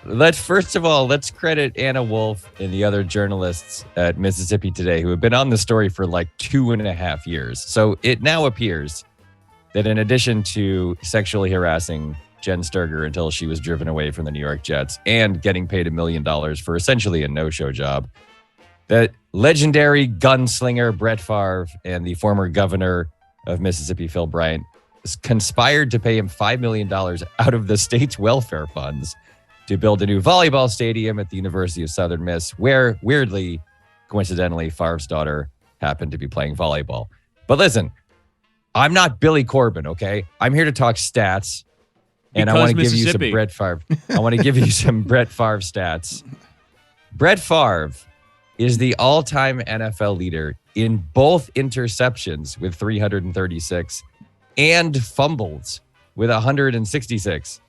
let's credit Anna Wolf and the other journalists at Mississippi Today who have been on the story for like 2.5 years. So it now appears that in addition to sexually harassing Jen Sturger until she was driven away from the New York Jets and getting paid $1 million for essentially a no-show job, that legendary gunslinger Brett Favre and the former governor of Mississippi, Phil Bryant, conspired to pay him $5 million out of the state's welfare funds to build a new volleyball stadium at the University of Southern Miss, where, weirdly, coincidentally, Favre's daughter happened to be playing volleyball. But listen, I'm not Billy Corbin, okay? I'm here to talk stats, and I want to give you some Brett Favre. I want to give you some Brett Favre stats. Brett Favre is the all-time NFL leader in both interceptions with 336 and fumbles with 166.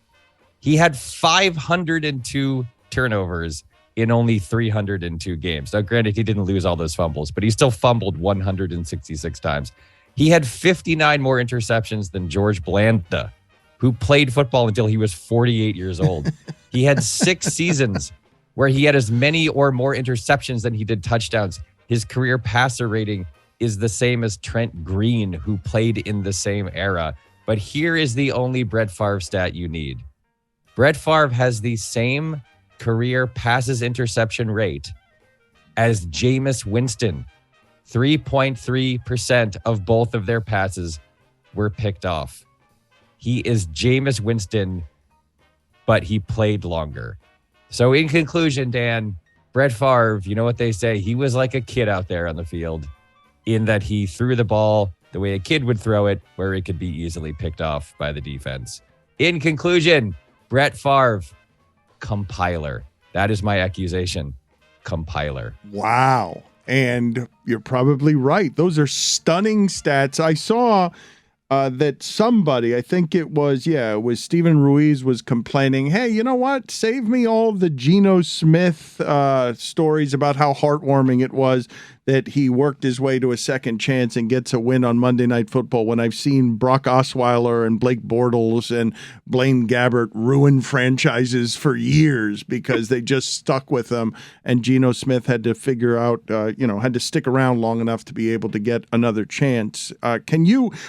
He had 502 turnovers in only 302 games. Now, granted, he didn't lose all those fumbles, but he still fumbled 166 times. He had 59 more interceptions than George Blanda, who played football until he was 48 years old. He had 6 seasons where he had as many or more interceptions than he did touchdowns. His career passer rating is the same as Trent Green, who played in the same era. But here is the only Brett Favre stat you need. Brett Favre has the same career passes interception rate as Jameis Winston. 3.3% of both of their passes were picked off. He is Jameis Winston, but he played longer. So in conclusion, Dan, Brett Favre, you know what they say? He was like a kid out there on the field in that he threw the ball the way a kid would throw it, where it could be easily picked off by the defense. In conclusion, Brett Favre, compiler. That is my accusation. Compiler. Wow. And you're probably right. Those are stunning stats. I saw that somebody, I think it was Stephen Ruiz, was complaining, hey, you know what? Save me all of the Geno Smith stories about how heartwarming it was that he worked his way to a second chance and gets a win on Monday Night Football, when I've seen Brock Osweiler and Blake Bortles and Blaine Gabbert ruin franchises for years because they just stuck with them, and Geno Smith had to figure out, had to stick around long enough to be able to get another chance. I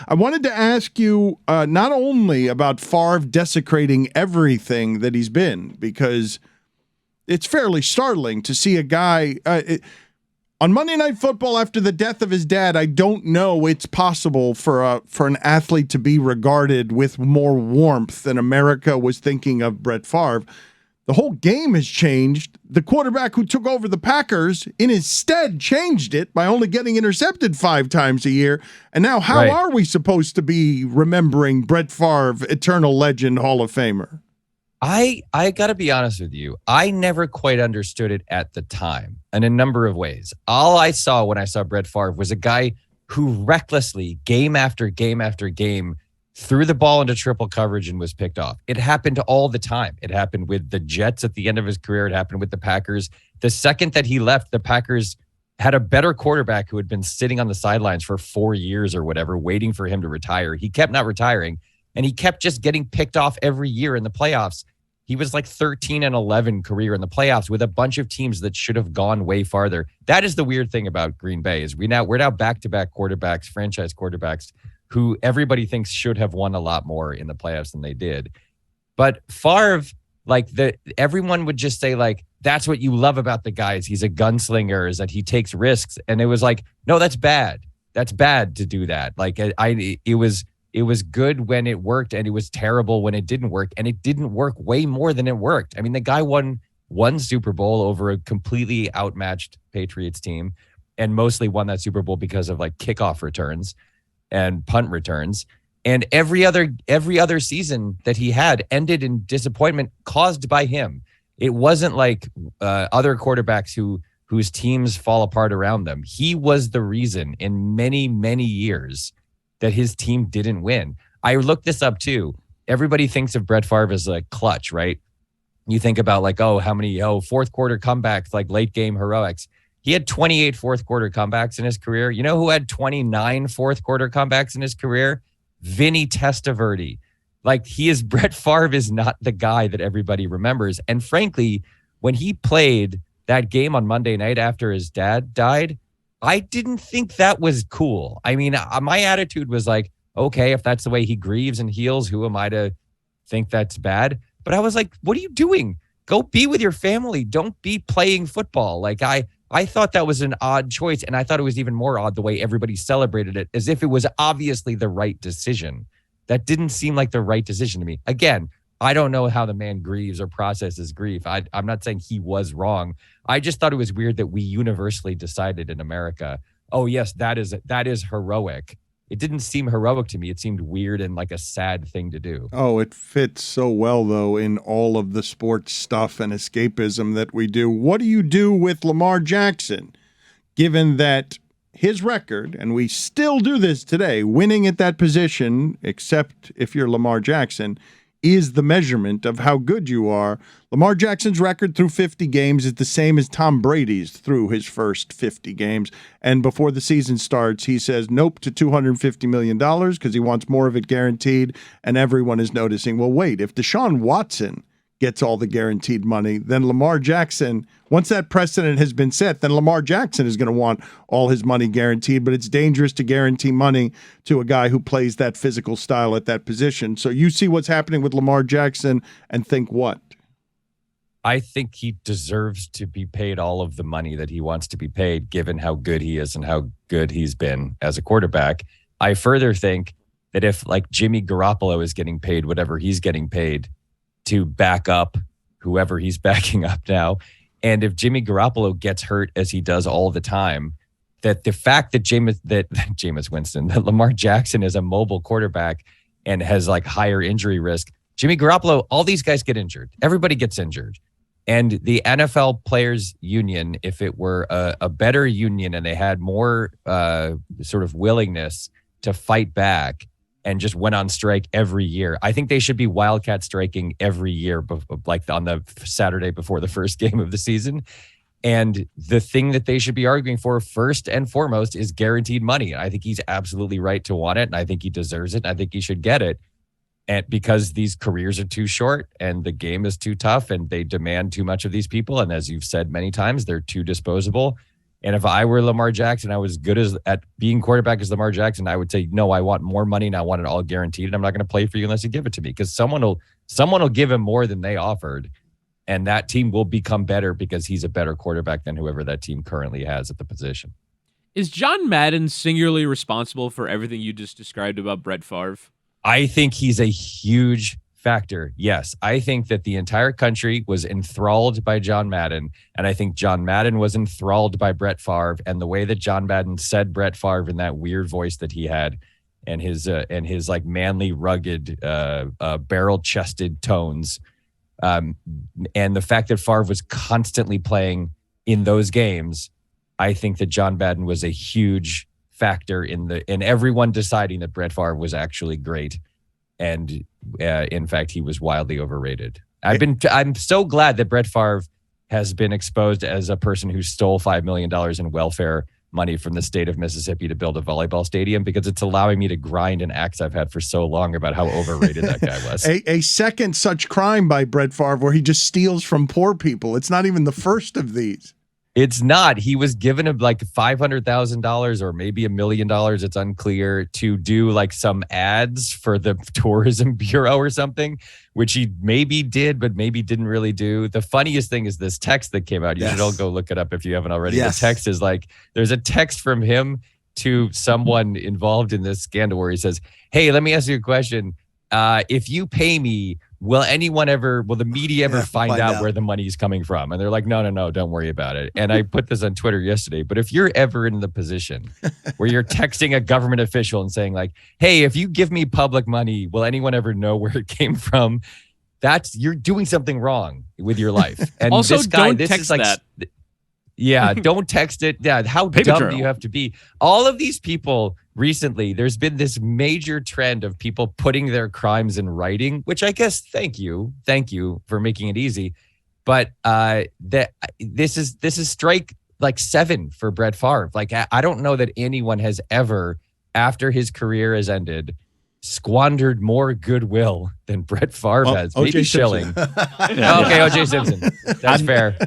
wanted to ask you not only about Favre desecrating everything that he's been, because it's fairly startling to see a guy on Monday Night Football after the death of his dad. I don't know it's possible for an athlete to be regarded with more warmth than America was thinking of Brett Favre. The whole game has changed. The quarterback who took over the Packers in his stead changed it by only getting intercepted 5 times a year. And now how are we supposed to be remembering Brett Favre, eternal legend, Hall of Famer? I got to be honest with you. I never quite understood it at the time in a number of ways. All I saw when I saw Brett Favre was a guy who recklessly, game after game after game, threw the ball into triple coverage and was picked off. It happened all the time. It happened with the Jets at the end of his career. It happened with the Packers. The second that he left, the Packers had a better quarterback who had been sitting on the sidelines for 4 years or whatever, waiting for him to retire. He kept not retiring, and he kept just getting picked off every year in the playoffs. He was like 13-11 career in the playoffs with a bunch of teams that should have gone way farther. That is the weird thing about Green Bay is we're now back-to-back quarterbacks, franchise quarterbacks, who everybody thinks should have won a lot more in the playoffs than they did. But Favre, everyone would just say, like, that's what you love about the guy is he's a gunslinger, is that he takes risks. And it was like, no, that's bad. That's bad to do that. Like, it was good when it worked, and it was terrible when it didn't work, and it didn't work way more than it worked. I mean, the guy won one Super Bowl over a completely outmatched Patriots team, and mostly won that Super Bowl because of like kickoff returns and punt returns. And every other season that he had ended in disappointment caused by him. It wasn't like other quarterbacks whose teams fall apart around them. He was the reason in many, many years that his team didn't win. I looked this up too. Everybody thinks of Brett Favre as like clutch, right? You think about like, how many fourth quarter comebacks, like late game heroics. He had 28 fourth quarter comebacks in his career. You know who had 29 fourth quarter comebacks in his career? Vinny Testaverde. Like Brett Favre is not the guy that everybody remembers. And frankly, when he played that game on Monday night after his dad died, I didn't think that was cool. I mean, my attitude was like, okay, if that's the way he grieves and heals, who am I to think that's bad? But I was like, what are you doing? Go be with your family. Don't be playing football. Like I thought that was an odd choice. And I thought it was even more odd the way everybody celebrated it, as if it was obviously the right decision. That didn't seem like the right decision to me. Again, I don't know how the man grieves or processes grief. I'm not saying he was wrong. I just thought it was weird that we universally decided in America, oh, yes, that is heroic. It didn't seem heroic to me. It seemed weird and like a sad thing to do. Oh, it fits so well, though, in all of the sports stuff and escapism that we do. What do you do with Lamar Jackson, given that his record, and we still do this today, winning at that position, except if you're Lamar Jackson, is the measurement of how good you are. Lamar Jackson's record through 50 games is the same as Tom Brady's through his first 50 games. And before the season starts, he says nope to $250 million because he wants more of it guaranteed. And everyone is noticing, well, wait, if Deshaun Watson gets all the guaranteed money, then Lamar Jackson, once that precedent has been set, then Lamar Jackson is going to want all his money guaranteed, but it's dangerous to guarantee money to a guy who plays that physical style at that position. So you see what's happening with Lamar Jackson and think what? I think he deserves to be paid all of the money that he wants to be paid, given how good he is and how good he's been as a quarterback. I further think that if like Jimmy Garoppolo is getting paid whatever he's getting paid to back up whoever he's backing up now, and if Jimmy Garoppolo gets hurt as he does all the time, that the fact that Jameis Winston, that Lamar Jackson is a mobile quarterback and has like higher injury risk, Jimmy Garoppolo, all these guys get injured. Everybody gets injured. And the NFL Players Union, if it were a better union and they had more sort of willingness to fight back and just went on strike every year, I think they should be wildcat striking every year, like on the Saturday before the first game of the season. And the thing that they should be arguing for first and foremost is guaranteed money. I think he's absolutely right to want it, and I think he deserves it, and I think he should get it. And because these careers are too short and the game is too tough and they demand too much of these people. And as you've said many times, they're too disposable. And if I were Lamar Jackson, I was good at being quarterback as Lamar Jackson, I would say, no, I want more money and I want it all guaranteed. And I'm not going to play for you unless you give it to me, because someone will give him more than they offered. And that team will become better because he's a better quarterback than whoever that team currently has at the position. Is John Madden singularly responsible for everything you just described about Brett Favre? I think he's a huge factor. Yes, I think that the entire country was enthralled by John Madden, and I think John Madden was enthralled by Brett Favre, and the way that John Madden said Brett Favre in that weird voice that he had, and his like manly, rugged, barrel-chested tones, and the fact that Favre was constantly playing in those games, I think that John Madden was a huge factor in everyone deciding that Brett Favre was actually great, and in fact he was wildly overrated. I'm so glad that Brett Favre has been exposed as a person who stole $5 million in welfare money from the state of Mississippi to build a volleyball stadium, because it's allowing me to grind an axe I've had for so long about how overrated that guy was. A second such crime by Brett Favre where he just steals from poor people. It's not even the first of these. It's not. He was given like $500,000 or maybe $1 million. It's unclear, to do like some ads for the tourism bureau or something, which he maybe did, but maybe didn't really do. The funniest thing is this text that came out. You should all go look it up if you haven't already. Yes. The text is like, there's a text from him to someone involved in this scandal where he says, hey, let me ask you a question. If you pay me, will the media ever find out where the money is coming from? And they're like, no, don't worry about it. And I put this on Twitter yesterday, but if you're ever in the position where you're texting a government official and saying like, hey, if you give me public money, will anyone ever know where it came from? You're doing something wrong with your life. And also, this guy, don't this text is like, that. Yeah, don't text it. Yeah, how Paper dumb trail. do you have to be? All of these people recently, there's been this major trend of people putting their crimes in writing, which I guess, thank you for making it easy. But this is strike like 7 for Brett Favre. Like I don't know that anyone has ever, after his career has ended, squandered more goodwill than Brett Favre has. Maybe O.J. Schilling. Simpson. Okay, O.J. Simpson. That's fair.